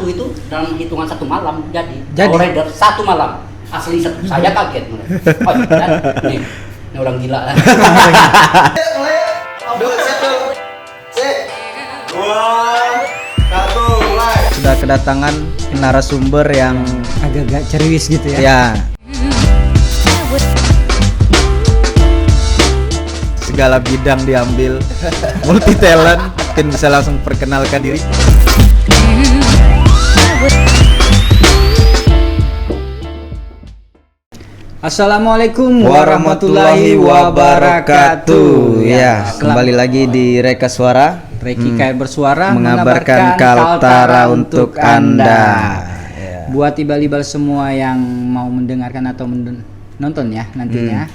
satu itu dalam hitungan 1 malam jadi. Lowrider 1 malam asli saya kaget mulai. Oh dan ini orang gila. Sudah kedatangan narasumber yang agak-agak ceriwis gitu ya. ya segala bidang diambil, multi talent. Mungkin bisa langsung perkenalkan diri. Assalamualaikum warahmatullahi wabarakatuh. Ya, kembali lagi di Reka Suara. Reki KR Bersuara mengabarkan Kaltara untuk Anda. Ya. Buat ibal-ibal semua yang mau mendengarkan atau nonton ya nantinya,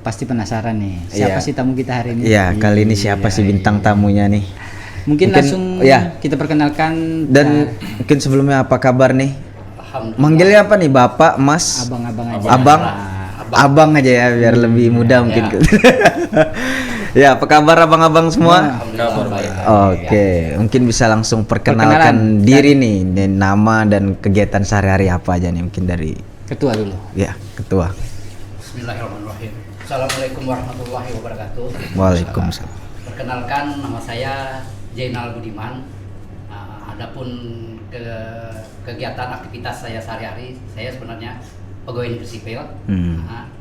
pasti penasaran nih. Siapa sih tamu kita hari ini? Iya, kali ini siapa sih bintang tamunya nih? Mungkin langsung kita perkenalkan. Dan mungkin sebelumnya apa kabar nih? Manggilnya apa nih, Bapak, Mas? Abang aja. Abang aja ya, biar lebih mudah mungkin. Ya, apa kabar abang-abang semua? Oke, mungkin bisa langsung perkenalkan diri nih, nama dan kegiatan sehari-hari apa aja nih, mungkin dari Ketua dulu. Ya, Ketua. Bismillahirrahmanirrahim. Assalamualaikum warahmatullahi wabarakatuh. Waalaikumsalam. Perkenalkan, nama saya Jainal Budiman. Adapun kegiatan aktivitas saya sehari-hari, saya sebenarnya pegawai negeri sipil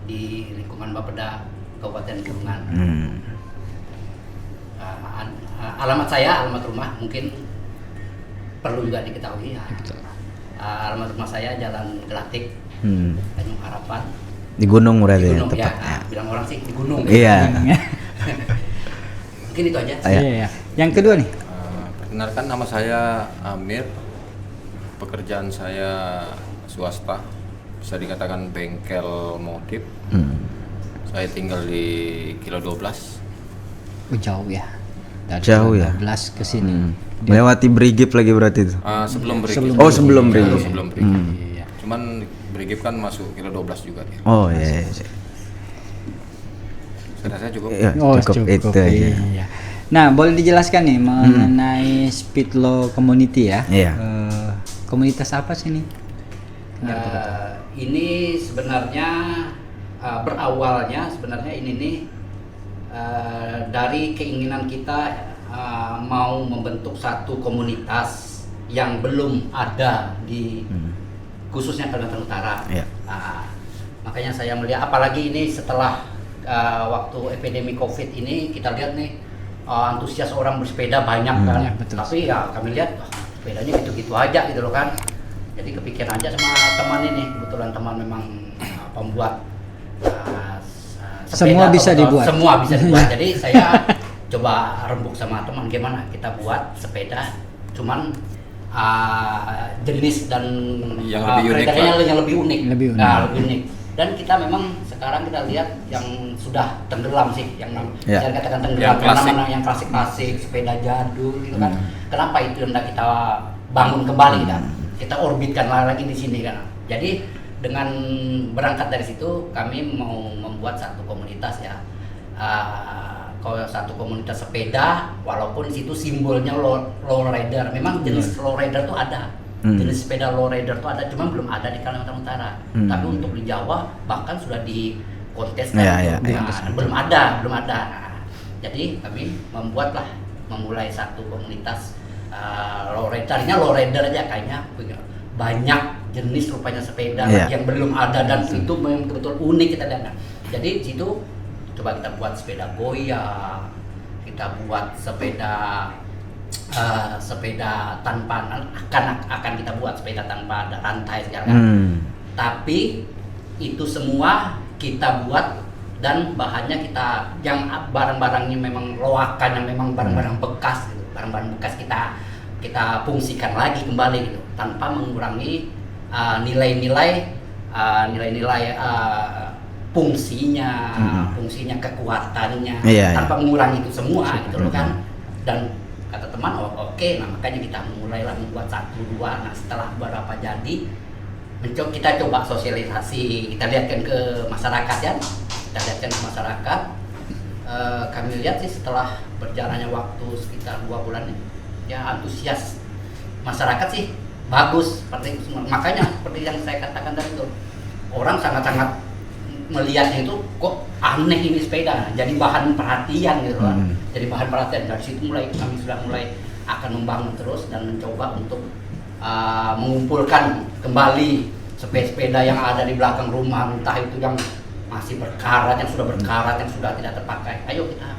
di lingkungan Bapeda Kabupaten Kirungan. Alamat saya, alamat rumah mungkin perlu juga diketahui ya. Alamat rumah saya Jalan Gelatik, Tanjung Harapan. Di gunung berarti ya, tepatnya. Bilang orang sih di gunung. Iya. Mungkin itu aja. Iya. Yang kedua nih. Perkenalkan, nama saya Amir. Pekerjaan saya swasta, bisa dikatakan bengkel motif. Saya tinggal di Kilo 12. Jauh ya. Dari Jauh ya. 12 ke sini. Melewati Brigip lagi berarti itu. Sebelum Brigip. Sebelum Brigip. Sebelum Brigip. Cuman Brigip kan masuk Kilo 12 juga dia. Oh iya. Sudah saya cukup. Ya, cukup itu aja. Iya. Nah, boleh dijelaskan nih mengenai Speed Law Community ya? Iya. Komunitas apa sih nih? Ini sebenarnya berawalnya sebenarnya ini nih dari keinginan kita mau membentuk satu komunitas yang belum ada di khususnya Kalimantan Utara. Makanya saya melihat, apalagi ini setelah waktu epidemi COVID ini, kita lihat nih antusias orang bersepeda banyak kan. Ya, betul. Tapi ya kami lihat sepedanya gitu-gitu aja gitu loh kan. Jadi kepikiran aja sama teman ini, kebetulan teman memang pembuat semua bisa dibuat. Semua bisa dibuat. Jadi saya coba rembuk sama teman, gimana kita buat sepeda cuman jenis dan yang lebih unik, yang lebih unik. Lebih unik. Dan kita memang sekarang kita lihat yang sudah tenggelam sih, yang saya katakan tenggelam, yang klasik-klasik, sepeda jadul gitu kan. Kenapa itu yang kita bangun kembali kan? Kita orbitkan lagi di sini kan. Jadi dengan berangkat dari situ kami mau membuat satu komunitas ya. Satu komunitas sepeda, walaupun situ simbolnya lowrider. Memang jenis lowrider tuh ada. Jenis sepeda lowrider tuh ada, cuma belum ada di Kalimantan Utara. Tapi untuk di Jawa bahkan sudah dikonteskan. Belum ada. Jadi kami memulai satu komunitas lowridernya lowrider aja, kayaknya banyak jenis rupanya sepeda yang belum ada dan itu memang betul-betul unik kita lihat. Jadi di situ coba kita buat sepeda goyang, kita buat sepeda tanpa akan kita buat sepeda tanpa ada rantai segala. Tapi itu semua kita buat dan bahannya kita yang barang-barangnya memang loakan, yang memang barang-barang bekas gitu. Barang-barang bekas kita fungsikan lagi kembali gitu, tanpa mengurangi nilai-nilai fungsinya, kekuatannya, tanpa mengurangi itu semua gitu loh kan. Dan kata teman, oke, nah makanya kita mulailah membuat 1, 2. Nah setelah beberapa jadi, kita coba sosialisasi, kita lihatkan ke masyarakat ya, kami lihat sih setelah berjalannya waktu sekitar 2 bulan ya, antusias masyarakat sih bagus seperti itu. Makanya seperti yang saya katakan tadi itu, orang sangat-sangat melihatnya itu kok aneh ini sepeda, jadi bahan perhatian gitu kan. Jadi bahan perhatian. Dari situ kami sudah mulai akan membangun terus dan mencoba untuk mengumpulkan kembali sepeda-sepeda yang ada di belakang rumah, entah itu yang masih berkarat, yang sudah berkarat, yang sudah tidak terpakai. Ayo kita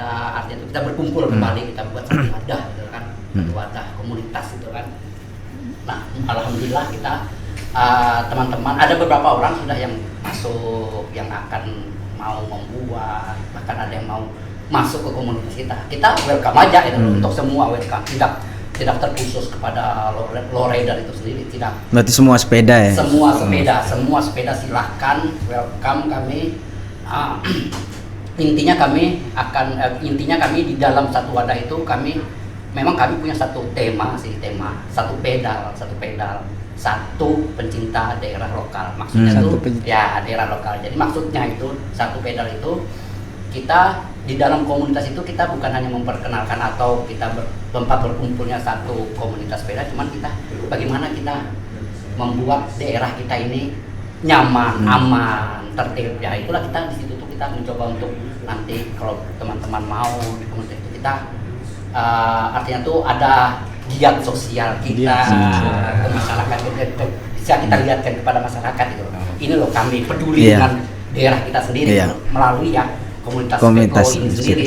artinya itu kita berkumpul kembali, kita buat satu wadah gitu kan, satu wadah komunitas gitu kan. Nah, alhamdulillah kita teman-teman ada beberapa orang sudah yang masuk, yang akan mau membuat, bahkan ada yang mau masuk ke komunitas kita. Kita welcome aja itu, untuk semua welcome, tidak terkhusus kepada lowrider itu sendiri, tidak. Berarti semua sepeda ya? Semua sepeda silahkan, welcome kami. Intinya kami di dalam satu wadah itu kami punya satu tema, satu pedal, satu pencinta daerah lokal. Maksudnya itu ya daerah lokal. Jadi maksudnya itu satu pedal itu kita di dalam komunitas itu kita bukan hanya memperkenalkan atau kita tempat berkumpulnya satu komunitas sepeda, cuman kita bagaimana kita membuat daerah kita ini nyaman, aman, tertib. Ya itulah kita di situ tuh kita mencoba untuk nanti kalau teman-teman mau di komunitas itu kita artinya tuh ada giat sosial kita ke masyarakat, bisa kita lihatkan kepada masyarakat itu. Ini loh kami peduli dengan daerah kita sendiri melalui komunitas ini sendiri.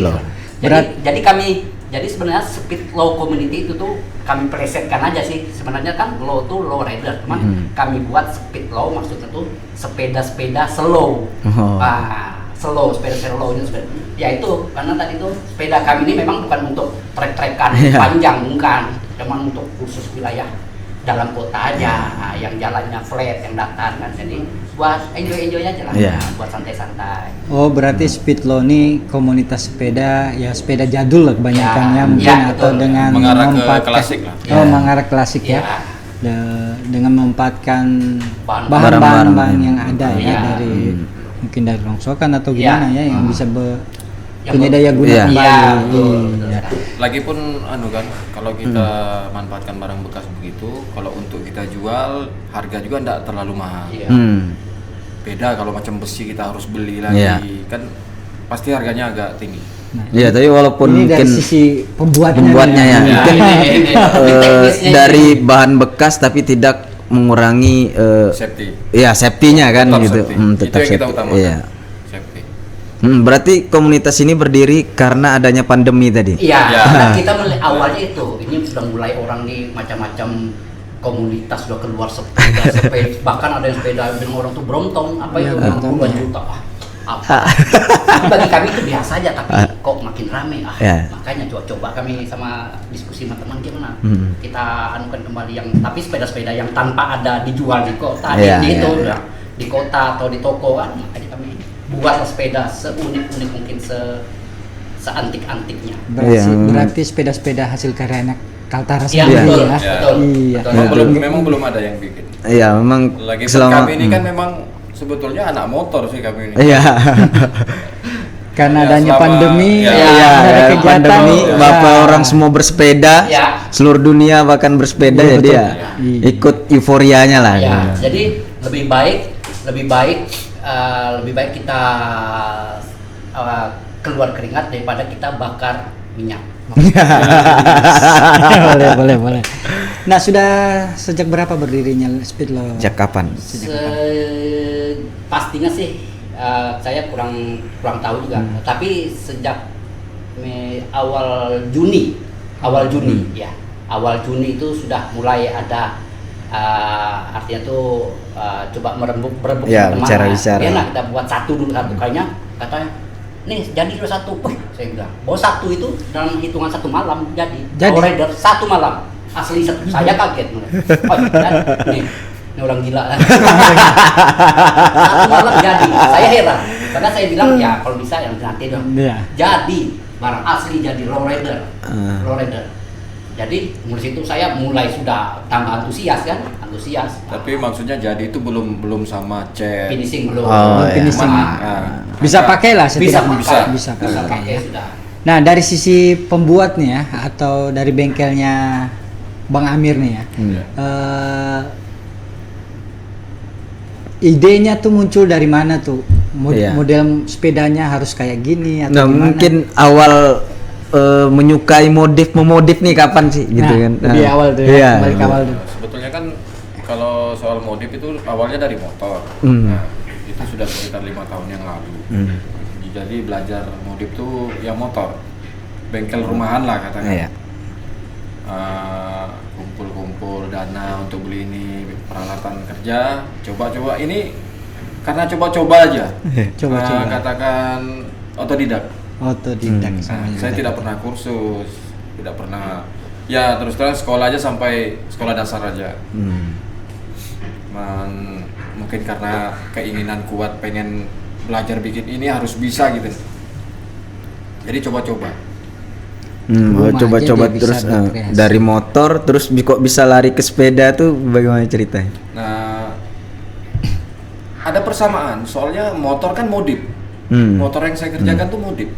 Jadi sebenarnya Speed Law Community itu tuh kami plesetkan aja sih. Sebenarnya kan law tuh low rider, cuman kami buat Speed Law maksudnya tuh sepeda-sepeda slow. Sepeda slow ini ya itu karena tadi tuh sepeda kami ini memang bukan untuk trek-trekan panjang, bukan, cuma untuk khusus wilayah dalam kota aja, yang jalannya flat, yang datar kan, jadi buat enjoy aja lah, buat santai-santai. Oh berarti Speed Law ini komunitas sepeda, ya sepeda jadul lah kebanyakannya mungkin, atau dengan mengarah ke klasik lah. Mengarah klasik ya. Dengan memanfaatkan bahan-bahan yang ada dari mungkin dari rongsokan atau gimana yang bisa punya daya guna kembali. Lagipun kan kalau kita manfaatkan barang bekas begitu, kalau untuk kita jual harga juga tidak terlalu mahal. Beda kalau macam besi kita harus beli lagi, kan pasti harganya agak tinggi. Iya, tapi walaupun ini mungkin dari sisi pembuatnya mungkin dari bahan bekas tapi tidak mengurangi safety. Ya, safety-nya kan tetap gitu. Itu Tetap yang kita utamakan. Iya. Safety. Berarti komunitas ini berdiri karena adanya pandemi tadi. Iya, kita awalnya itu. Ini sudah mulai orang nih macam-macam komunitas sudah keluar sepeda, bahkan ada yang sepeda dengan orang tuh Brompton, apa itu 60 juta. Tapi bagi kami itu biasa aja, tapi kok makin rame makanya coba kami sama diskusi sama teman gimana kita anukan kembali yang tapi sepeda-sepeda yang tanpa ada dijual di kota di kota atau di toko kan, makanya kami buat sepeda seunik-unik mungkin, seantik-antiknya. Berarti sepeda-sepeda hasil karya anak Kaltara sendiri betul. Memang belum ada yang bikin. Iya, memang lagi selama kami ini kan memang sebetulnya anak motor sih kami ini. Iya. Karena adanya pandemi, ada kegiatan pandemi, bapak orang semua bersepeda, seluruh dunia bahkan bersepeda, jadi ya ikut euforianya lah. Jadi lebih baik kita keluar keringat daripada kita bakar minyak. boleh. Nah, sudah sejak berapa berdirinya Speed Law? Sejak kapan? Pastinya sih saya kurang tahu juga. Tapi sejak awal Juni itu sudah mulai ada artinya tuh coba berebut bicara. Nah, kita buat satu kayaknya katanya nih jadi satu. Saya bilang bahwa satu itu dalam hitungan satu malam jadi. Rider satu malam asli satu. Saya kaget. Nih orang gila. Satu malam jadi. Saya heran karena saya bilang ya kalau bisa yang nanti dong. Jadi barang asli jadi low rider. Jadi mulai situ saya sudah tambah antusias. Tapi maksudnya jadi itu belum sama cat. Finishing belum. Finishing. Bisa pakai lah setidaknya. Bisa pakai. Sudah. Nah, dari sisi pembuatnya atau dari bengkelnya Bang Amir nih ya. Idenya tuh muncul dari mana tuh? Model sepedanya harus kayak gini atau gimana? Mungkin awal memodif nih kapan sih gitu kan? Lebih awal tuh ya, kembali ke awal tuh. Sebetulnya kan kalau soal modif itu awalnya dari motor. Nah, itu sudah sekitar 5 tahun yang lalu. Jadi belajar modif tuh ya motor, bengkel rumahan lah katanya. Kumpul dana untuk beli ini peralatan kerja, coba-coba ini karena coba-coba aja. Coba-coba. Katakan otodidak. Saya tidak pernah kursus, tidak pernah. Ya terus terang sekolah aja sampai sekolah dasar aja. Mungkin karena keinginan kuat pengen belajar bikin ini harus bisa gitu. Jadi coba-coba. Coba-coba terus dari motor terus kok bisa lari ke sepeda tuh bagaimana ceritanya? Nah, ada persamaan soalnya motor kan modif. Motor yang saya kerjakan tuh modif.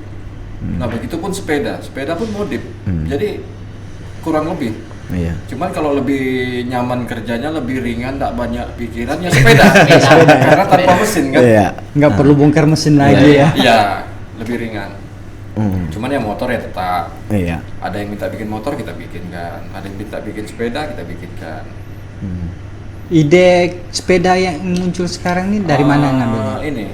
Nah, begitupun sepeda pun modif. Jadi kurang lebih. Iya. Cuman kalau lebih nyaman kerjanya, lebih ringan, tak banyak pikiran ya sepeda. Karena tanpa mesin kan. Nggak perlu bongkar mesin lagi ya. Iya, lebih ringan. Cuman ya motor ya tetap. Ada yang minta bikin motor kita bikinkan, ada yang minta bikin sepeda kita bikinkan. Ide sepeda yang muncul sekarang ini dari mana ngambilnya? Ini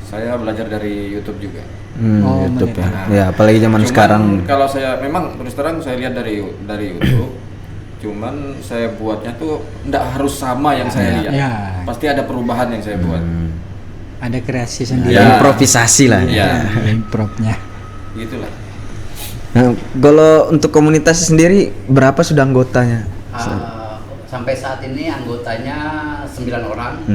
saya belajar dari YouTube juga. YouTube ya. Ya, apalagi zaman sekarang. Kalau saya memang terus terang saya lihat dari YouTube. Cuman saya buatnya tuh enggak harus sama yang saya lihat. Pasti ada perubahan yang saya buat. Ada kreasi sendiri. Improvisasi lah. Improvnya. Gitulah. Nah, kalau untuk komunitas sendiri berapa sudah anggotanya? Sampai saat ini anggotanya 9 orang.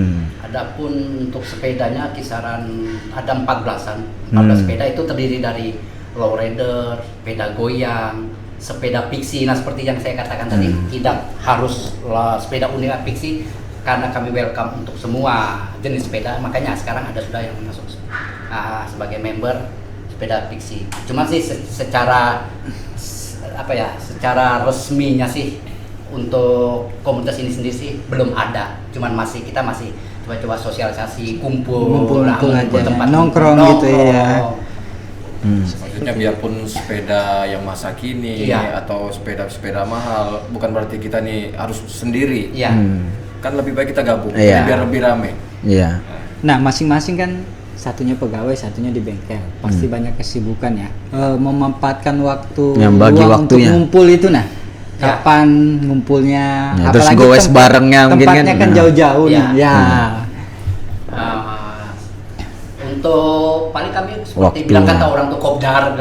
Adapun untuk sepedanya kisaran ada 14-an. 14 sepeda itu terdiri dari lowrider, sepeda goyang, sepeda pixie. Nah, seperti yang saya katakan tadi, tidak harus sepeda unik pixie karena kami welcome untuk semua jenis sepeda. Makanya sekarang ada sudah yang masuk sebagai member sepeda pixie. Cuma sih secara resminya sih untuk komunitas ini sendiri sih belum ada. Cuman kita masih coba-coba sosialisasi, kumpul aja, tempat nongkrong gitu ya. Maksudnya biarpun sepeda yang masa kini atau sepeda mahal, bukan berarti kita nih harus sendiri. Kan lebih baik kita gabung biar lebih rame. Nah, masing-masing kan satunya pegawai, satunya di bengkel. Pasti banyak kesibukan ya. Memanfaatkan waktu yang bagi waktunya untuk ngumpul itu kapan ngumpulnya, terus goes barengnya mungkin kan tempatnya kan jauh-jauh untuk paling kami seperti bilang kata orang tuh kopdar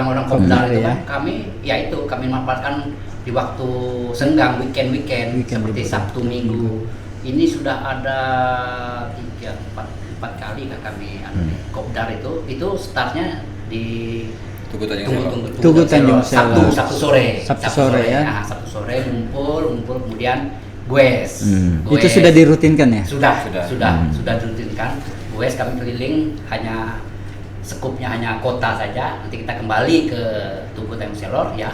itu kan kami manfaatkan di waktu senggang weekend seperti Sabtu Minggu. Ini sudah ada 4 kali kami kopdar itu startnya di Tugu Tanjung Selor. Sabtu sore ya. Sabtu sore ngumpul kemudian goes. Itu sudah dirutinkan ya? Sudah dirutinkan. Goes kami keliling skupnya hanya kota saja. Nanti kita kembali ke Tugu Tanjung Selor ya,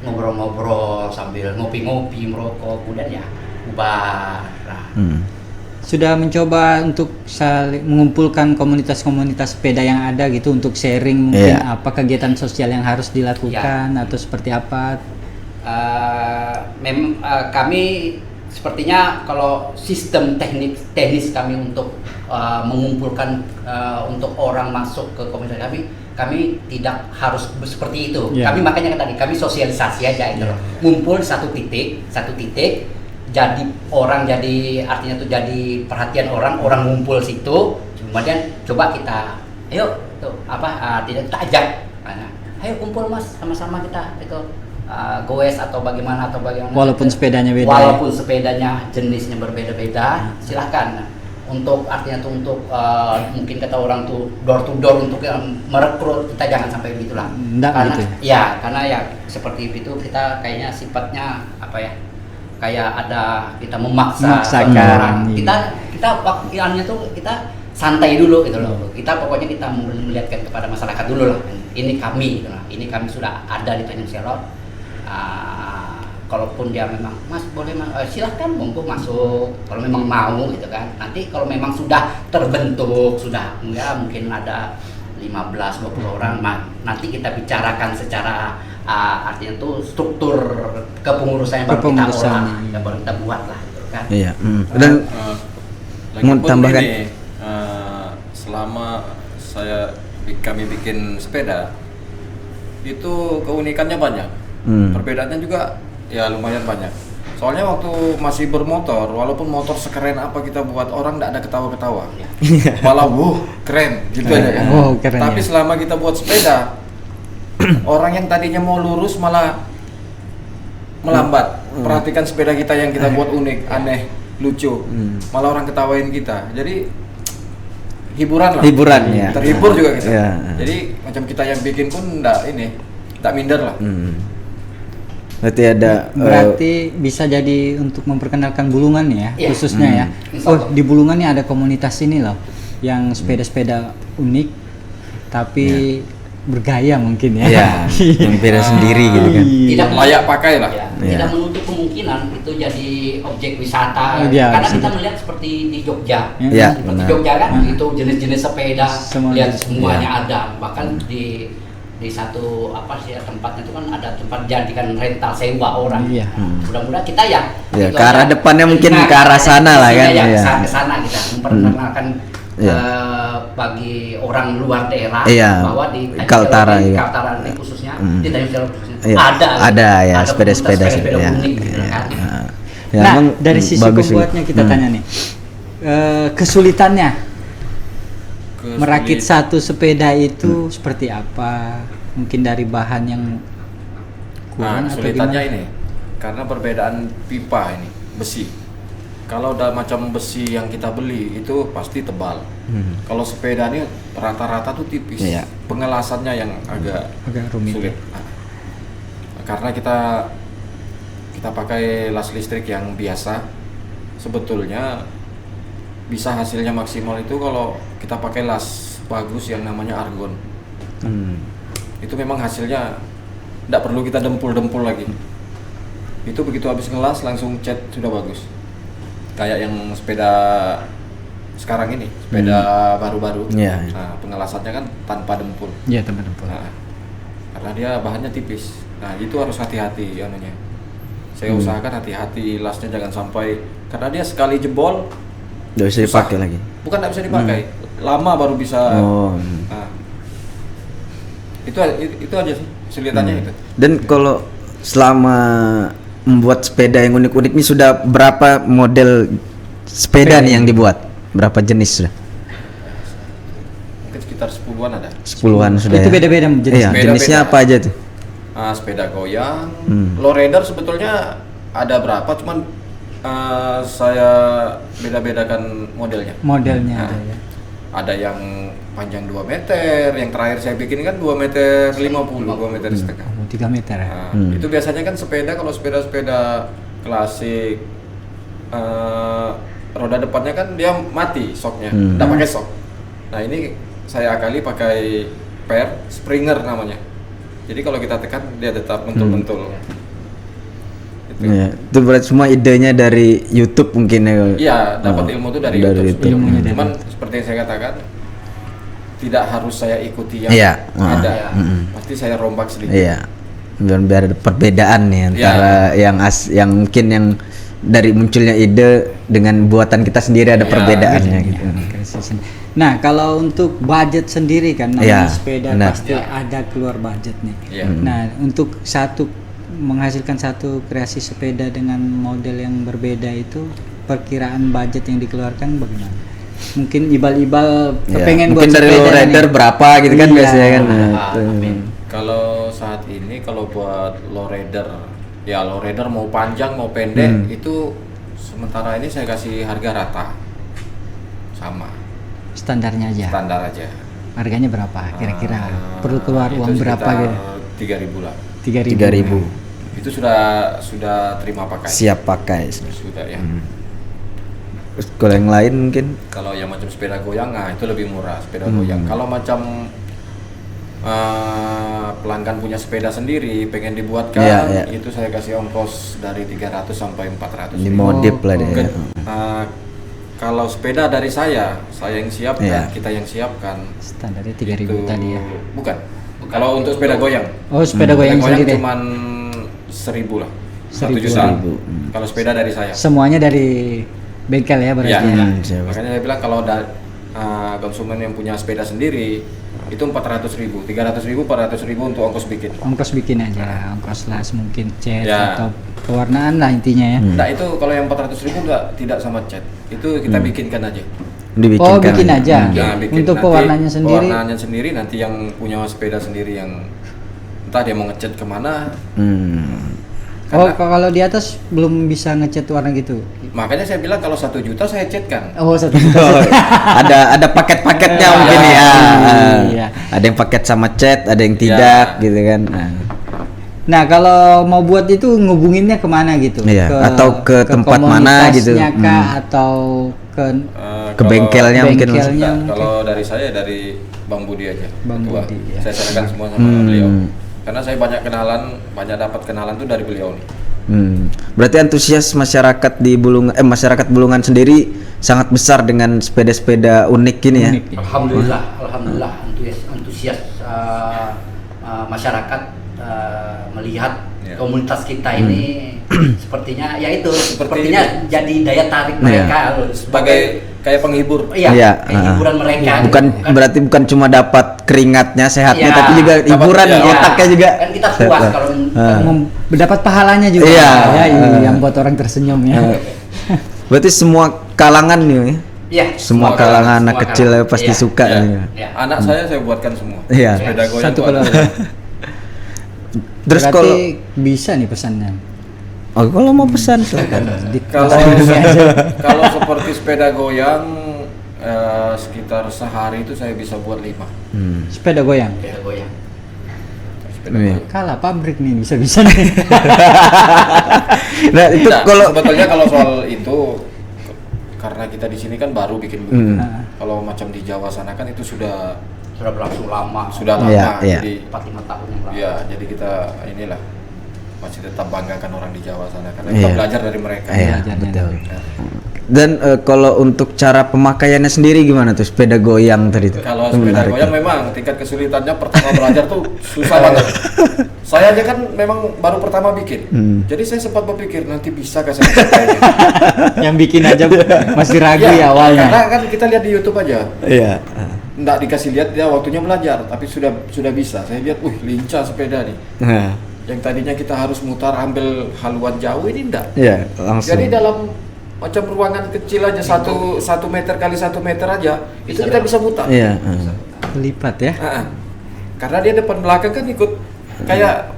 ngobrol-ngobrol sambil ngopi-ngopi, merokok, kemudian ya bubar. Sudah mencoba untuk saling mengumpulkan komunitas-komunitas sepeda yang ada gitu untuk sharing mungkin apa kegiatan sosial yang harus dilakukan atau seperti apa? Kami sepertinya kalau sistem teknis kami untuk mengumpulkan untuk orang masuk ke komunitas kami tidak harus seperti itu. Kami makanya tadi kami sosialisasi aja itu. Ngumpul satu titik. Jadi artinya tuh jadi perhatian orang ngumpul situ, kemudian coba kita tidak kita ajak, ayo kumpul mas sama-sama kita itu goes atau bagaimana walaupun sepedanya beda, walaupun sepedanya jenisnya berbeda-beda, silahkan untuk artinya tuh untuk mungkin kata orang tuh door to door untuk merekrut kita jangan sampai begitulah karena gitu. Karena seperti itu kita kayaknya sifatnya kayak ada kita memaksakan orang. Kita waktunya tuh kita santai dulu gitu loh. Kita pokoknya kita melihatkan kepada masyarakat dulu lah. Ini kami sudah ada di Tanjung Selor. kalaupun dia memang Mas boleh silahkan monggo masuk kalau memang mau gitu kan. Nanti kalau memang sudah terbentuk sudah ya mungkin ada 15-20 orang, nanti kita bicarakan secara artinya tuh struktur kepengurusan yang baru kita olah, yang baru kita buat lah gitu kan. Iya. Dan mau tambahkan ini, selama kami bikin sepeda itu keunikannya banyak, perbedaannya juga ya lumayan banyak. Soalnya waktu masih bermotor, walaupun motor sekeren apa kita buat, orang tidak ada ketawa-ketawa, malah keren gitu aja kan. Keren, tapi selama kita buat sepeda, orang yang tadinya mau lurus malah melambat. Perhatikan sepeda kita yang kita buat unik, aneh, lucu, malah orang ketawain kita. Jadi hiburan lah. Hiburannya. Terhibur juga kita. Ya. Jadi macam kita yang bikin pun tak minder lah. Berarti bisa jadi untuk memperkenalkan Bulungan ya, khususnya ya. Oh, di Bulungan nih ada komunitas ini loh, yang sepeda-sepeda unik, tapi bergaya mungkin ya. Iya, yang beda sendiri gitu kan. Tidak layak pakai lah. Tidak menutup kemungkinan itu jadi objek wisata. Ya, karena kita melihat seperti di Jogja. Ya, Seperti Jogja kan, itu jenis-jenis sepeda, lihat semuanya ada. Bahkan di satu tempatnya itu kan ada tempat jadikan rental sewa orang. Mudah-mudahan kita ke arah depannya mungkin ke arah sana lah kan. Ke sana kita memperkenalkan bagi orang luar daerah bahwa di Kaltara ini khususnya di Tanjung Jalur khususnya ada sepeda-sepeda unik gitu kan. Nah, dari sisi pembuatnya kita tanya nih, kesulitannya merakit satu sepeda itu seperti apa? Mungkin dari bahan yang kurang atau kesulitannya gimana? ini karena perbedaan pipa ini besi. Kalau udah macam besi yang kita beli itu pasti tebal. Kalau sepeda ini rata-rata tuh tipis. Pengelasannya yang agak rumit. Sulit. Karena kita pakai las listrik yang biasa, sebetulnya bisa hasilnya maksimal itu kalau kita pakai las bagus yang namanya argon. Itu memang hasilnya tidak perlu kita dempul-dempul lagi. Itu begitu habis ngelas langsung cat sudah bagus. Kayak yang sepeda sekarang ini, sepeda baru-baru. Nah, pengelasannya kan tanpa dempul. Iya, tanpa dempul. Nah, karena dia bahannya tipis. Nah, itu harus hati-hati anunya. Saya usahakan hati-hati lasnya jangan sampai, karena dia sekali jebol nggak bisa dipakai lagi. Bukan nggak bisa dipakai, lama baru bisa. Nah, itu aja sih kesulitannya itu. Dan kalau selama membuat sepeda yang unik-unik ini sudah berapa model sepeda nih yang dibuat? Berapa jenis sudah? Mungkin sekitar 10-an ada. 10-an sudah. Itu beda-beda jenisnya apa aja tuh? Sepeda goyang, lowrider sebetulnya ada berapa, cuman saya beda-bedakan modelnya. Modelnya ada ya. Ada yang panjang 2 meter, yang terakhir saya bikin kan 2 meter 50, 2 meter setengah. 3 meter ya. Itu biasanya kan kalau sepeda-sepeda klasik, roda depannya kan dia mati shocknya, tidak pakai shock. Nah ini saya akali pakai Springer namanya. Jadi kalau kita tekan dia tetap mentul-mentul. Itu berarti semua idenya dari YouTube mungkin ya? Iya, dapat ilmu itu dari YouTube. Cuman seperti yang saya katakan, tidak harus saya ikuti yang ada. Pasti saya rombak sedikit. Iya. Biar ada perbedaan nih antara yang mungkin yang dari munculnya ide dengan buatan kita sendiri ada perbedaannya gitu. Nah, kalau untuk budget sendiri kan namanya sepeda pasti ada keluar budget nih. Nah, untuk menghasilkan satu kreasi sepeda dengan model yang berbeda itu perkiraan budget yang dikeluarkan bagaimana? Mungkin ibal-ibal kepengen mungkin buat dari lowrider berapa gitu kan biasanya kan. Kalau saat ini kalau buat lowrider mau panjang mau pendek itu sementara ini saya kasih harga rata sama. Standarnya aja. Standar aja. Harganya berapa kira-kira? Perlu keluar uang berapa gitu? 3.000 lah. 3.000. Itu sudah terima pakai. Siap pakai. Sudah ya. Kalau yang lain mungkin? Kalau yang macam sepeda goyang, itu lebih murah sepeda goyang. Kalau macam pelanggan punya sepeda sendiri pengen dibuatkan, itu saya kasih ongkos dari 300 sampai 400 dimodif lah dia. Kalau sepeda dari saya yang siapkan, kita yang siapkan. Standarnya 3.000 tadi ya? Bukan. Kalau untuk sepeda goyang. Oh, sepeda goyang sendiri. Cuman 1.000 lah. 1 juta. Kalau sepeda dari saya. Semuanya dari bengkel ya berarti. Ya. Makanya saya bilang kalau konsumen yang punya sepeda sendiri itu 400.000, 300.000, 400.000 untuk ongkos bikin. Ongkos bikin aja, ongkos las mungkin cat atau pewarnaan lah intinya ya. Nah itu kalau yang 400.000 tidak sama cat, itu kita bikinkan aja. Bikin aja. Bikin. Untuk pewarnanya sendiri. Pewarnanya sendiri nanti yang punya sepeda sendiri yang entah dia mau ngecat kemana. Kalau di atas belum bisa ngecat warna gitu. Makanya saya bilang kalau 1 juta saya catkan. Oh, 1 juta. ada paket-paketnya mungkin ya. Iya. Ada yang paket sama cat, ada yang tidak gitu kan. Nah, kalau mau buat itu ngubunginnya kemana gitu? Atau ke tempat mana gitu? Atau ke bengkelnya mungkin. Kalau dari saya dari Bang Budi aja. Bang Budi. Saya serahkan semua sama beliau. Karena saya banyak dapat kenalan tuh dari beliau nih. Berarti antusias masyarakat di masyarakat Bulungan sendiri sangat besar dengan sepeda-sepeda unik ini ya. Alhamdulillah antusias masyarakat melihat komunitas kita ini sepertinya jadi daya tarik mereka sebagai kayak penghibur. Hiburan mereka. Berarti bukan cuma dapat keringatnya, sehatnya, tapi juga hiburan otaknya juga. Kan kita puas kalau mendapat pahalanya juga. Yang buat orang tersenyum ya. Berarti semua kalangan nih. Semua kalangan anak kecil pasti suka. Anak saya buatkan semua. Sepeda goyang. Satu keluarga. Terus kalau bisa nih pesannya. Kalau mau pesan silakan. Kalau seperti sepeda goyang sekitar sehari itu saya bisa buat 5. Sepeda goyang. Kalah pabrik nih bisa nih. Nah, itu sebetulnya kalau soal itu karena kita di sini kan baru bikin begitu. Kalau macam di Jawa sana kan itu sudah berlangsung lama. Jadi 4-5 tahun yang lalu. Iya, jadi kita inilah masih tetap banggakan orang di Jawa sana karena kita belajar dari mereka. Betul. Dan kalau untuk cara pemakaiannya sendiri gimana tuh sepeda goyang tadi tuh? Kalau sepeda goyang memang tingkat kesulitannya pertama belajar tuh susah banget. Saya aja kan memang baru pertama bikin. Jadi saya sempat berpikir nanti bisa saya pakainya. Yang bikin aja masih ragu ya awalnya. Karena kan kita lihat di YouTube aja. Iya. Nggak dikasih lihat dia waktunya belajar, tapi sudah bisa. Saya lihat, lincah sepeda nih. Yang tadinya kita harus mutar ambil haluan jauh ini enggak. Iya, langsung. Jadi dalam macam ruangan kecil aja 1 meter kali 1 meter aja itu kita bisa mutar. Iya. Lipat ya. Karena dia depan belakang kan ikut kayak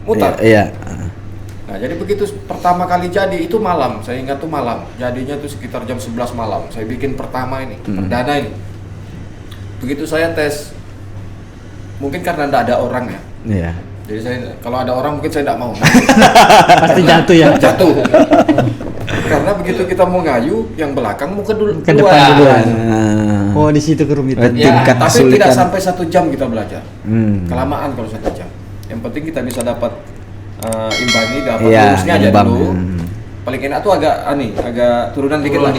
mutar. Iya. Nah jadi begitu pertama kali jadi itu malam, saya ingat tuh malam. Jadinya tuh sekitar jam 11 malam. Saya bikin pertama ini, perdana ini. Begitu saya tes, mungkin karena enggak ada orang ya. Iya. Jadi saya kalau ada orang mungkin saya enggak mau. Pasti jatuh ya. Jatuh. Karena begitu kita mau ngayu, yang belakang mau ke depan duluan. Oh di situ kerumitan. Tapi tidak sampai 1 jam kita belajar. Kelamaan kalau 1 jam. Yang penting kita bisa dapat imbangi, dapat lurusnya aja dulu. Paling enak tuh agak turunan dikit lah.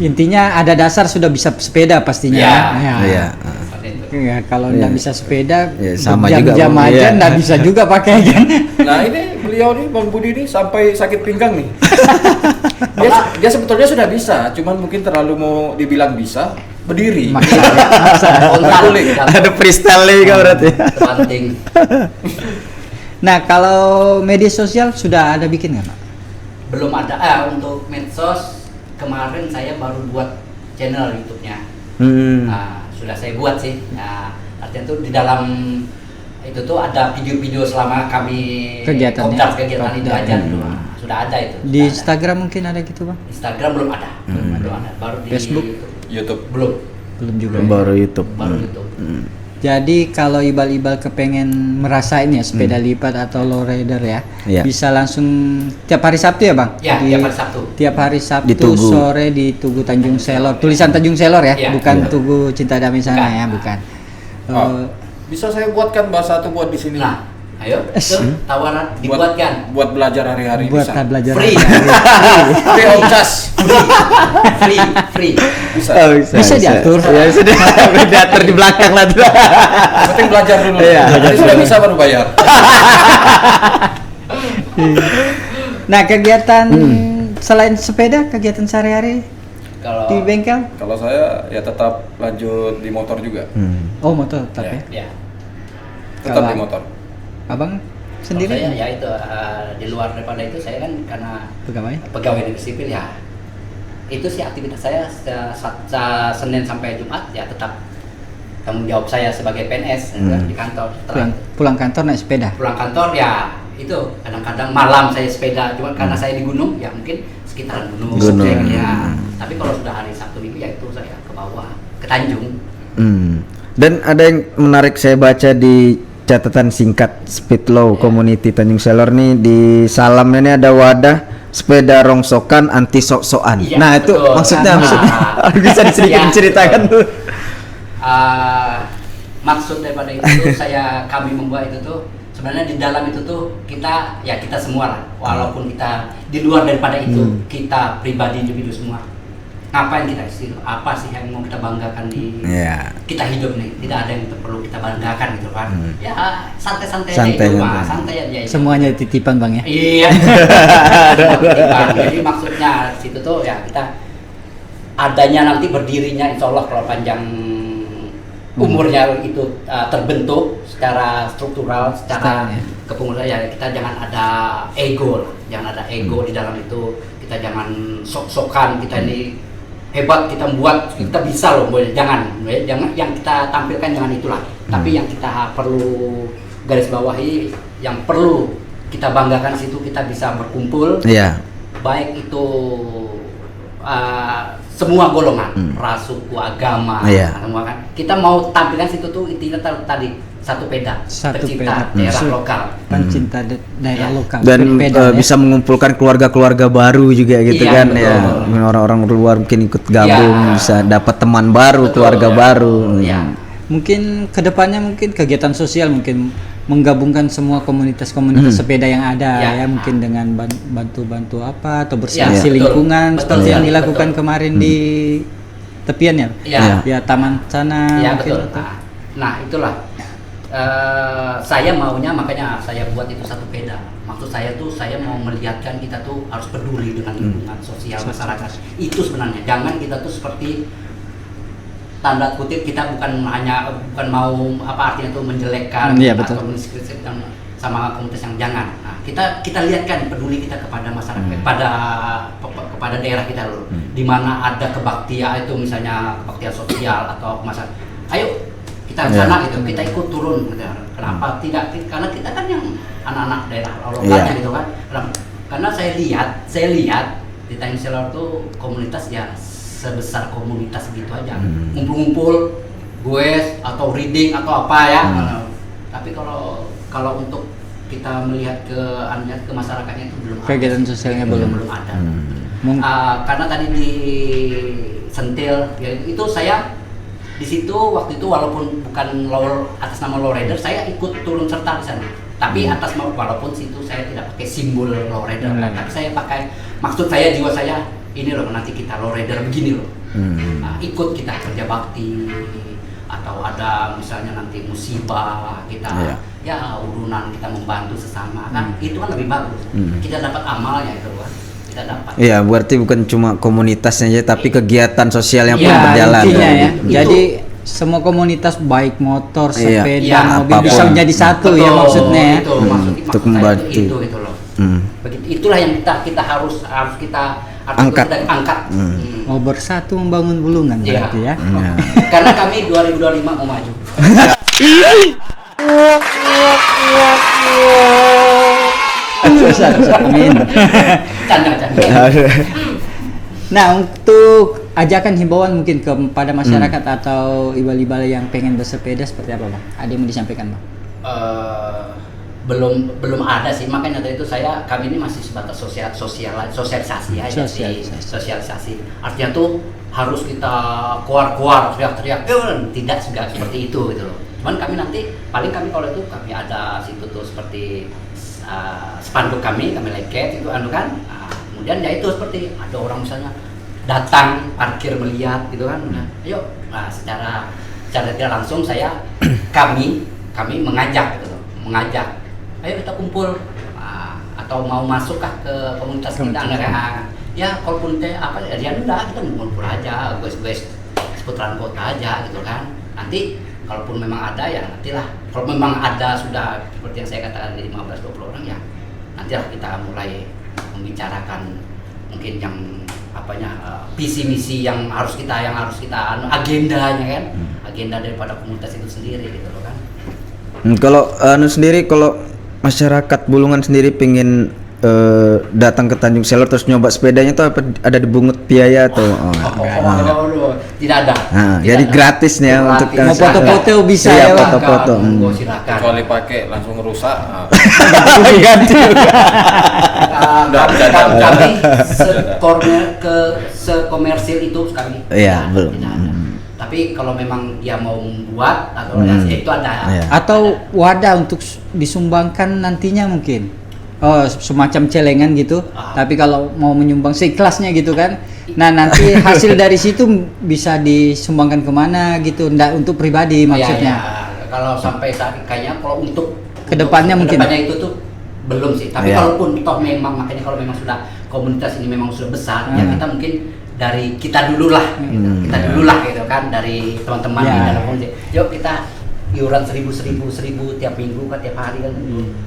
Intinya ada dasar sudah bisa sepeda pastinya. Ya, kalau nggak bisa sepeda, sama juga. Jam aja nggak bisa juga pakai kan. Nah ini beliau nih Bang Budi nih sampai sakit pinggang nih. dia sebetulnya sudah bisa, cuman mungkin terlalu mau dibilang bisa berdiri. Ada freestyle juga berarti. Nah kalau media sosial sudah ada bikin nggak Pak? Belum ada. Untuk medsos kemarin saya baru buat channel YouTube-nya. Sudah saya buat sih. Nah, artinya tuh di dalam itu tuh ada video-video selama kami kegiatan itu aja dulu. Sudah ada itu. Di Instagram ada. Mungkin ada gitu Bang? Instagram belum ada. Belum ada. Baru di Facebook, YouTube belum juga. Baru YouTube. Jadi kalau ibal-ibal kepengen merasain ya sepeda lipat atau lowrider ya, bisa langsung tiap hari Sabtu ya Bang? Ya, tiap hari Sabtu. Tiap hari Sabtu sore di Tugu Tanjung Selor. Tulisan Tanjung Selor ya, bukan Tugu Cinta Damai sana ya, bukan. Bisa saya buatkan bahasa satu buat di sini. Nah, ayo, tuh, tawaran dibuatkan. Buat belajar hari-hari Buat bisa. belajar. Free. Free of charge. Free. Bisa. Oh, Bisa diatur. Ya sudah diatur di belakang lah tuh. Yang penting belajar dulu. Iya. Jadi sudah bisa baru bayar. Nah, kegiatan selain sepeda, kegiatan sehari-hari Kalau di bengkel? Kalau saya ya tetap lanjut di motor juga. Oh, motor tetap ya. ya, Tetap Kalau- di motor. Abang kalau sendiri saya ya itu di luar daripada itu saya kan karena pegawai? pegawai negeri sipil ya. Itu sih aktivitas saya Senin sampai Jumat ya tetap tanggung jawab saya sebagai PNS di kantor. Setelah Pulang kantor naik sepeda. pulang kantor ya itu kadang-kadang malam saya sepeda, cuma karena saya di gunung ya mungkin sekitaran gunung. Ya. Tapi kalau sudah hari Sabtu Minggu ya itu saya ke bawah, ke Tanjung. Dan ada yang menarik saya baca di catatan singkat Speedlow Community Tanjung Selor nih, di salamnya ini ada wadah sepeda rongsokan anti sok-sokan. Iya, Nah, itu betul. maksudnya Nah, bisa sedikit iya, menceritakan betul. tuh. Maksud daripada itu tuh kami membuat itu tuh sebenarnya di dalam itu tuh kita semua lah, walaupun kita di luar daripada itu kita pribadi individu semua, ngapain kita sih, apa sih yang mau kita banggakan di kita hidup nih, tidak ada yang perlu kita banggakan gitu kan. Ya santai-santai aja Santai, itu santai. santai aja itu. Semuanya titipan Bang ya. Iya. Jadi maksudnya situ tuh ya kita adanya nanti berdirinya insya Allah kalau panjang umurnya itu terbentuk secara struktural, secara ya. kepengurusan ya kita jangan ada ego lah. Jangan ada ego di dalam itu, kita jangan sok-sokan kita ini hebat, kita buat kita bisa loh, jangan yang kita tampilkan jangan itulah. Tapi yang kita perlu garis bawahi, yang perlu kita banggakan situ kita bisa berkumpul, baik itu semua golongan, ras, suku, agama, semua kan. Kita mau tampilkan situ tuh intinya tadi satu peda, pencinta daerah lokal, pencinta daerah lokal. Dan Sepeda, bisa mengumpulkan keluarga-keluarga baru juga gitu Iya, kan betul. ya. Orang-orang luar mungkin ikut gabung, bisa dapat teman baru, Betul, keluarga ya. baru. Ya. Mungkin kedepannya mungkin kegiatan sosial mungkin menggabungkan semua komunitas-komunitas sepeda yang ada ya, mungkin dengan bantu-bantu apa atau bersih-bersih betul. lingkungan Betul, seperti yang betul. dilakukan kemarin di tepian ya. Iya. Ya taman sana Ya mungkin. betul. Nah itulah saya maunya, makanya saya buat itu satu peda. Maksud saya tuh saya mau melihatkan kita tuh harus peduli dengan lingkungan sosial masyarakat. Itu sebenarnya. Jangan kita tuh seperti tanda kutip kita bukan mau apa artinya tuh menjelekkan atau mendiskreditkan sama komunitas yang jangan. Nah, kita lihatkan peduli kita kepada masyarakat, kepada daerah kita loh. Di mana ada kebaktian itu misalnya kebaktian sosial atau masyarakat. Ayo kita ke sana gitu, kita ikut turun gitu. Kenapa tidak? Karena kita kan yang anak-anak daerah lokalnya gitu kan. Karena saya lihat di Tanjung Selor tuh komunitas ya sebesar komunitas gitu aja, ngumpul-ngumpul, gue atau reading atau apa ya. Tapi kalau untuk kita melihat ke masyarakatnya itu belum kegiatan ada. sosialnya belum ada. Karena tadi di Sentil ya itu saya di situ waktu itu walaupun bukan atas nama lowrider, saya ikut turun serta di sana. Tapi atas walaupun situ saya tidak pakai simbol lowrider, tapi saya pakai maksud saya, jiwa saya ini loh, nanti kita lowrider begini loh. Nah, ikut kita kerja bakti atau ada misalnya nanti musibah kita ya urunan kita membantu sesama kan itu kan lebih bagus. Kita dapat amalnya itu kan. Kita dapat. Iya, berarti bukan cuma komunitasnya aja tapi kegiatan sosial yang pun Ya, berjalan. intinya ya. Itu. Jadi semua komunitas baik motor, sepeda, Iya, mobil apapun. bisa menjadi satu ya maksudnya ya. Itu maksud untuk saya membantu. itu gitu loh. Begitu, itulah yang kita harus kita Angkat. angkat. Mau bersatu membangun bulungan Iya. berarti ya. Karena kami 2025 mau maju. Amin. Canda. Nah, untuk ajakan himbauan mungkin kepada masyarakat atau ibal-ibal yang pengen bersepeda seperti apa, Bang? Ada yang mau disampaikan, Bang? Belum ada sih, makanya tadi itu kami ini masih sebatas sosialisasi aja sih. Sosialisasi artinya tuh harus kita keluar teriak-teriak, tidak juga seperti itu gitu loh. Cuman kami nanti paling kami kalau itu kami ada situ tuh seperti spanduk kami leket itu anu kan. Kemudian ya itu seperti ada orang misalnya datang parkir melihat gitu kan. Ayo, secara tidak langsung kami mengajak gitu loh, mengajak. Ayo kita kumpul atau mau masuk kah ke komunitas kita ya kalaupun apa ya udah kita ngumpul aja, guys seputaran kota aja gitu kan. Nanti kalaupun memang ada ya nantilah. Kalau memang ada sudah seperti yang saya katakan dari 15-20 orang ya nantilah kita mulai membicarakan mungkin yang visi misi yang harus kita agendanya kan, agenda daripada komunitas itu sendiri gitu loh kan. Kalau sendiri kalau masyarakat Bulungan sendiri pengen datang ke Tanjung Selor terus nyoba sepedanya itu apa ada dibungut biaya atau tidak ada. Jadi gratis nih ya untuk mau foto-foto bisa ya, foto-foto. Silakan. Kecuali pakai langsung rusak. Ganti. Kami sekomersil itu sekali. Iya, belum. Tapi kalau memang dia mau membuat atau itu ada. Atau wadah untuk disumbangkan nantinya mungkin. Oh, semacam celengan gitu. Tapi kalau mau menyumbang seikhlasnya gitu kan. Nah, nanti hasil dari situ bisa disumbangkan kemana gitu. Nggak untuk pribadi maksudnya. Kalau sampai saat kayaknya kalau untuk kedepannya mungkin. Kedepannya itu tuh belum sih. Tapi kalaupun toh memang makanya kalau memang sudah komunitas ini memang sudah besar, ya kita mungkin dari kita dulu lah. Kita dulu lah gitu kan dari teman-teman di dalam komunitas. Yuk kita iuran 1.000 tiap minggu kan tiap hari kan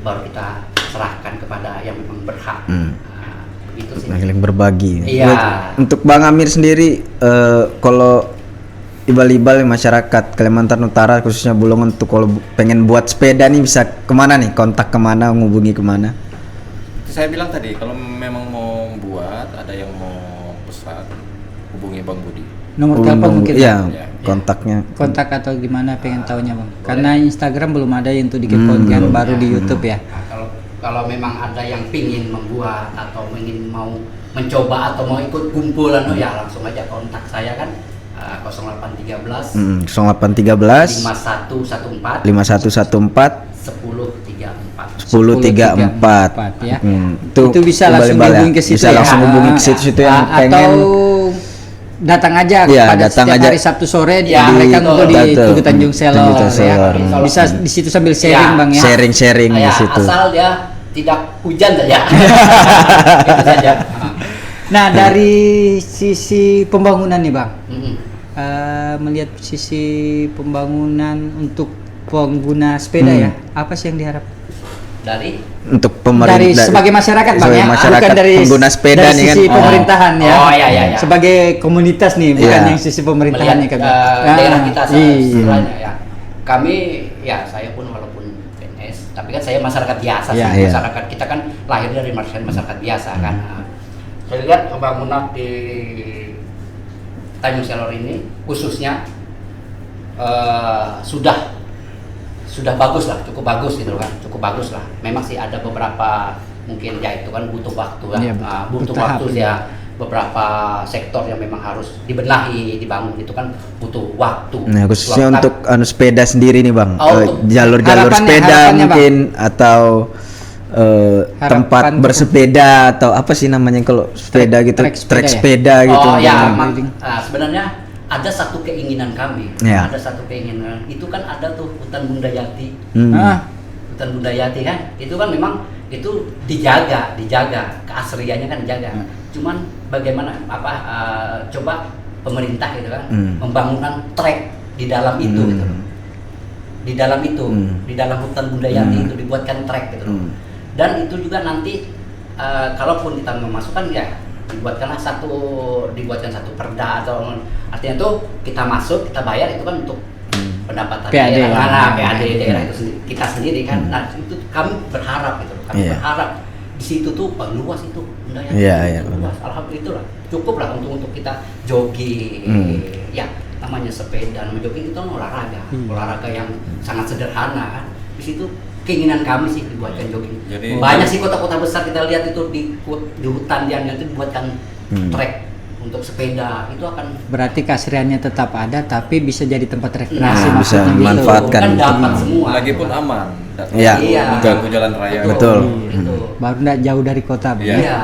baru kita serahkan kepada yang memang berhak. Begitu sih. Saling berbagi. Iya. Untuk Bang Amir sendiri, kalau ibal-ibal masyarakat Kalimantan Utara khususnya Bulungan untuk kalau pengen buat sepeda nih bisa kemana nih? Kontak kemana? Menghubungi kemana? Saya bilang tadi kalau memang mau buat ada yang mau pesan hubungi Bang Budi. Nomor telepon mungkin. Iya, kontaknya. Kontak atau gimana pengen taunya Bang? Karena Instagram belum ada yang tuh dikepoin kan baru di YouTube ya. Kalau memang ada yang pingin membuat atau ingin mau mencoba atau mau ikut kumpulan ya langsung aja kontak saya kan 0813 0813 5114 1034 ya. Itu bisa langsung hubungi ke situ. Bisa langsung hubungi ke situ yang pengen atau datang aja pada setiap hari Sabtu sore mereka ngumpul di Tugu Tanjung Selor ya. Bisa di situ sambil sharing Bang ya. Sharing di situ. Asal dia tidak hujan saja. Itu saja. Nah, dari sisi pembangunan nih Bang. Melihat sisi pembangunan untuk pengguna sepeda ya, apa sih yang diharap? Untuk pemerintah dari sebagai masyarakat Bang ya, bukan dari pengguna sepeda dari nih kan. sisi pemerintahan ya. Iya. Sebagai komunitas nih, bukan yang sisi pemerintahannya kan. Daerah kita istilahnya ya. Kami ya saya pun walaupun PNS, tapi kan saya masyarakat biasa sih. Masyarakat kita kan lahir dari masyarakat biasa kan. Saya lihat pembangunan di Tanjung Selor ini khususnya sudah bagus lah, cukup bagus gitu kan, cukup bagus lah. Memang sih ada beberapa mungkin ya itu kan butuh waktu ya, butuh waktu ya. Beberapa sektor yang memang harus dibenahi, dibangun itu kan butuh waktu. Nah, khususnya untuk sepeda sendiri nih Bang, jalur-jalur sepeda harapannya, mungkin Bang. Atau tempat bersepeda atau apa sih namanya kalau sepeda gitu, trek sepeda gitu. Oh ya, sebenarnya ada satu keinginan kami, ada satu keinginan itu kan ada tuh hutan Bunda Yati, hutan Bunda Yati kan, itu kan memang itu dijaga, keasliannya kan dijaga. Cuman bagaimana coba pemerintah gitu kan, membangunkan trek di dalam itu, gitu. Di dalam hutan Bunda Yati itu dibuatkan trek gitu. Dan itu juga nanti kalaupun kita memasukkan ya dibuatkan satu perda atau artinya tuh kita masuk kita bayar itu kan untuk pendapatan PAD PAD daerah itu kita sendiri kan. Nah itu kami berharap gitu, berharap di situ tuh luas itu luas. Alhamdulillah cukup lah untuk kita jogging ya namanya sepeda, namanya jogging itu olahraga yang sangat sederhana kan. Di situ keinginan kami sih dibuatkan jogging. Banyak sih kota-kota besar kita lihat itu di hutan yang itu dibuatkan trek untuk sepeda itu akan berarti keasriannya tetap ada tapi bisa jadi tempat rekreasi, Nah, bisa maksudnya gitu. dimanfaatkan. kan dapat semua. Lagi pun aman. Iya. Mengganggu jalan raya. Betul. Itu. Baru nggak jauh dari kota. Bu. Iya. Iya.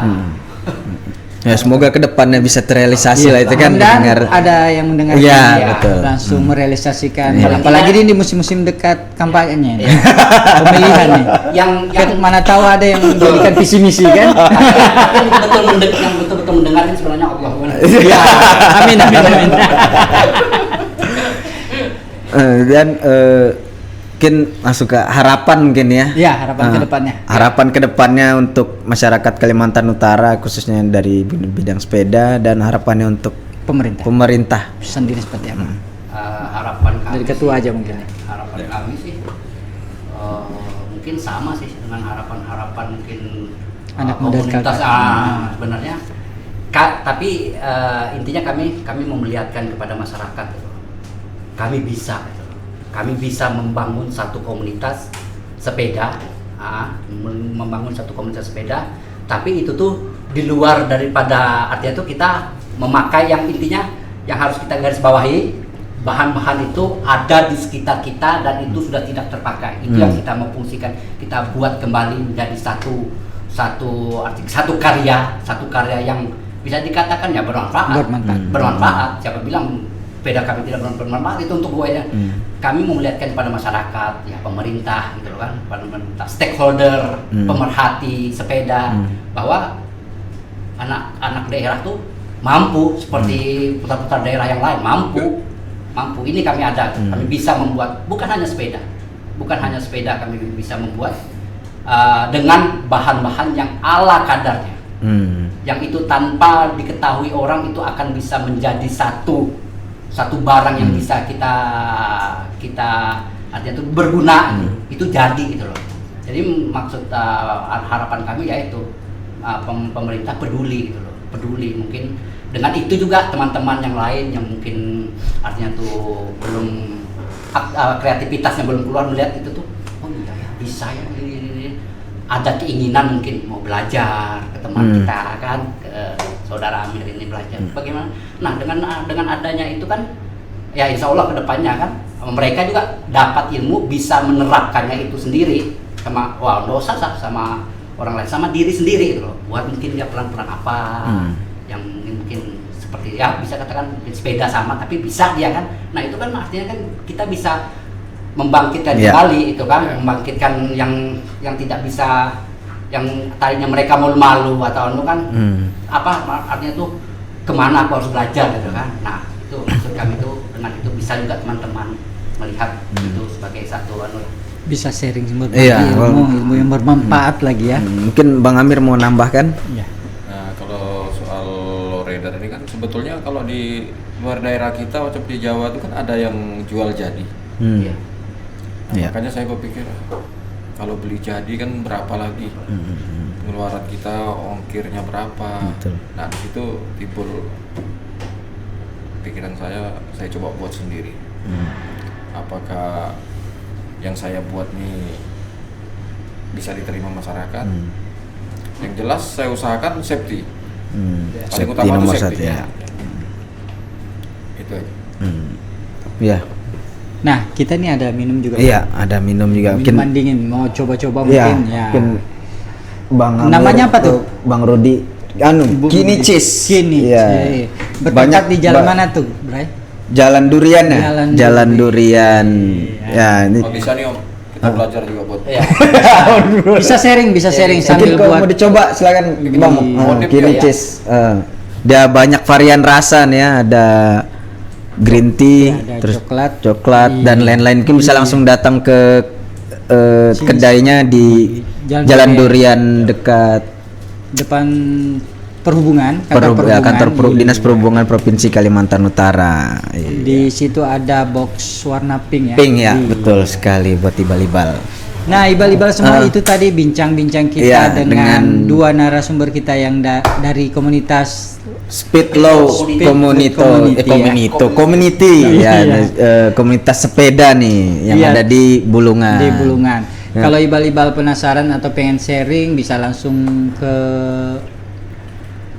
Ya semoga kedepannya bisa terrealisasi lah itu kan Dan dengar. ada yang mendengar Iya, ini, betul. langsung merealisasikan. Iya. Apalagi di musim-musim dekat kampanye nih, pemilihan nih. Yang Kan mana tahu ada yang menjadikan visi misi kan? yang betul-betul mendengarkan sebenarnya Allah. Ya, amin amin amin. Dan mungkin masuk ke harapan mungkin ya. Ya, harapan ke depannya. Harapan ke depannya untuk masyarakat Kalimantan Utara khususnya dari bidang sepeda dan harapannya untuk pemerintah. Sendiri seperti apa? Harapan kami Dari ketua aja mungkin. harapan kami sih mungkin sama sih dengan harapan mungkin Anak muda komunitas sekarang. sebenarnya tapi intinya kami memperlihatkan kepada masyarakat gitu. Kami bisa gitu. Kami bisa membangun satu komunitas sepeda, membangun satu komunitas sepeda, tapi itu tuh di luar daripada artinya tuh kita memakai yang intinya yang harus kita garis bawahi, bahan-bahan itu ada di sekitar kita dan itu sudah tidak terpakai. Itu yang kita mau fungsikan, kita buat kembali menjadi satu karya yang bisa dikatakan ya bermanfaat. Siapa bilang sepeda kami tidak bermanfaat, itu untuk gue ya. Kami memperlihatkan kepada masyarakat, ya pemerintah gitu loh kan, pemerintah, stakeholder, pemerhati sepeda, bahwa anak-anak daerah tuh mampu seperti putar-putar daerah yang lain, mampu. Ini kami ada, kami bisa membuat bukan hanya sepeda, kami bisa membuat dengan bahan-bahan yang ala kadarnya, yang itu tanpa diketahui orang itu akan bisa menjadi satu barang yang bisa kita artinya itu berguna, itu jadi gitu loh. Jadi maksud harapan kami yaitu pemerintah peduli gitu loh, peduli mungkin dengan itu juga teman-teman yang lain yang mungkin artinya tuh belum kreativitasnya belum keluar melihat itu tuh, oh iya ya bisa ya ini. Ada keinginan mungkin mau belajar ke teman kita kan, ke saudara Amir ini belajar bagaimana. Nah dengan adanya itu kan ya insya Allah kedepannya kan mereka juga dapat ilmu, bisa menerapkannya itu sendiri sama nggak usah sama orang lain, sama diri sendiri gitu loh. Buat mungkin ya pelan-pelan apa yang mungkin seperti ya bisa katakan sepeda sama tapi bisa dia kan. Nah itu kan artinya kan kita bisa membangkitkan kembali itu kan, membangkitkan yang tidak bisa, yang tadinya mereka malu atau kan apa artinya tuh kemana aku harus belajar gitu kan. Nah itu maksud kami itu, dengan itu bisa juga teman-teman melihat itu sebagai satu bisa sharing ilmu yang bermanfaat lagi ya. Mungkin Bang Amir mau nambahkan? Ya. Nah kalau soal lowrider ini kan sebetulnya kalau di luar daerah kita macam di Jawa itu kan ada yang jual jadi. Makanya saya berpikir kalau beli jadi kan berapa lagi pengeluaran kita, ongkirnya berapa. Betul. Nah di situ timbul pikiran saya coba buat sendiri. Apakah yang saya buat nih bisa diterima masyarakat? Yang jelas saya usahakan safety. Paling utama nomor itu safety. satu ya. Itu aja. Ya. Nah, kita nih ada minum juga. Iya, ada minum juga. Minuman dingin, mau coba-coba Iya, mungkin ya. mungkin Bang Amir Namanya apa tuh? Bang Rudi. Kini Cheese. Kini. Iya. Bertempat di jalan mana tuh, Bray? Jalan Durian ya? Jalan Durian. Ya, ini. Oh, bisa nih Om, kita belajar juga buat. Bisa sharing sambil Mungkin kalau buat. mau dicoba silakan Bang. Kini Cheese. Dia banyak varian rasa nih ya, ada green tea, ada terus coklat, dan lain-lain. Mungkin bisa langsung datang ke kedainya di Jalan Durian dekat depan perhubungan, kantor Dinas Perhubungan Provinsi Kalimantan Utara. Di situ ada box warna pink ya. Pink ya, betul sekali buat ibal-ibal. Nah, ibal-ibal semua itu tadi bincang-bincang kita dengan dua narasumber kita yang dari komunitas Speedlow Community ya, komunitas sepeda nih yang ada di Bulungan. Ya. Kalau ibal-ibal penasaran atau pengen sharing bisa langsung ke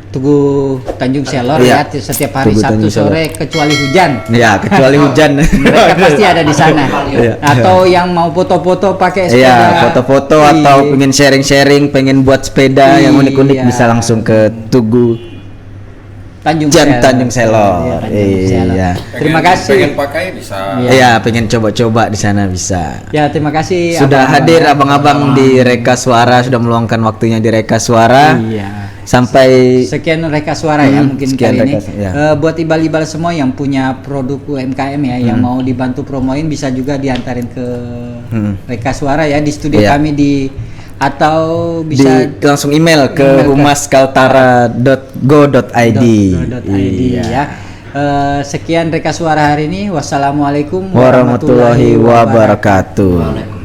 Tugu Tanjung Selor Iya. ya setiap hari Tugu Sabtu Tanjung Selor. sore kecuali hujan. Ya, kecuali hujan. Mereka pasti ada di sana. Iya. Atau yang mau foto-foto pakai sepeda. Iya, foto-foto atau Iya. pengen sharing-sharing, pengen buat sepeda yang unik-unik Iya. bisa langsung ke Tugu Tanjung Tanjung Selor. Iya, Tanjung Selor. Iya. Terima kasih. Pengen pakai bisa. Iya. Iya, pengen coba-coba di sana bisa. Ya, terima kasih Sudah abang-abang hadir ya. abang-abang di Reka Suara, sudah meluangkan waktunya di Reka Suara. Iya. Sampai Sekian Reka Suara ya mungkin sekian kali ini. Reka, ya. Buat ibal-ibal semua yang punya produk UMKM ya, yang mau dibantu promoin bisa juga diantarin ke Reka Suara ya di studio Iya. kami atau bisa langsung email ke humaskaltara.go.id. ya. Sekian Reka Suara hari ini. Wassalamualaikum Warahmatullahi wabarakatuh.